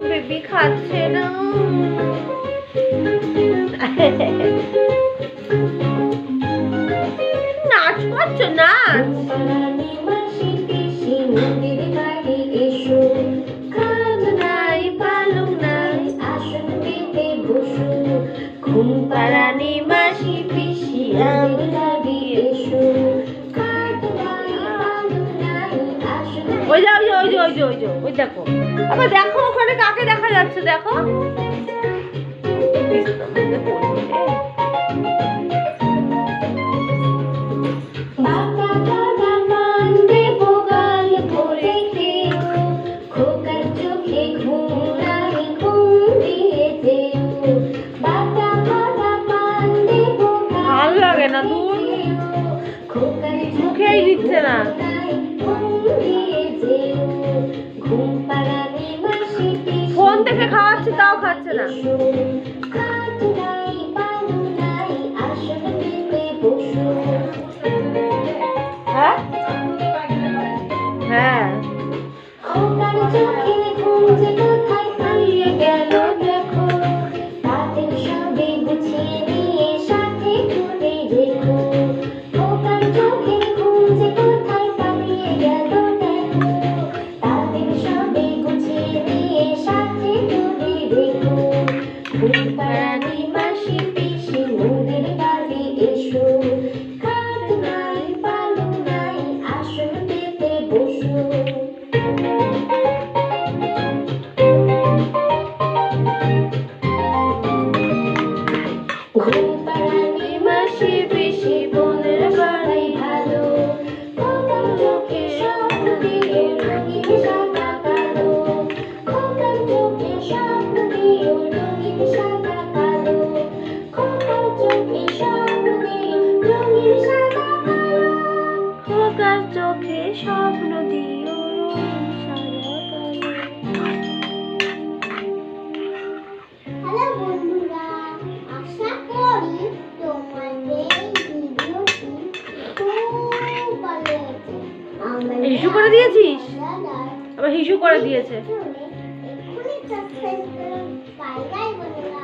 Baby খাচ্ছে না। নাচ করছো নাচ? ঘুম পাড়ানি মাসি পিসি আমি লাগি এসো। ওই যে ওই যে ওই যে ওই যে ওই যে ওই দেখো, আবার দেখো ওখানে কাকে দেখা যাচ্ছে দেখো। ভালো লাগে না, দূর মুখেই দিচ্ছে না। ফোন থেকে খাওয়াচ্ছি তাও খাচ্ছে না। হ্যাঁ হ্যাঁ চোখে স্বপ্ন দিও। হ্যালো বন্ধুরা, আশা করি তোমাদের ভিডিওটি খুব ভালো লেগেছে। হিসু করে দিয়েছিস? আবার হিসু করে দিয়েছে। এক্ষুনি সাবস্ক্রাইব করুন। বাই বাই বন্ধুরা।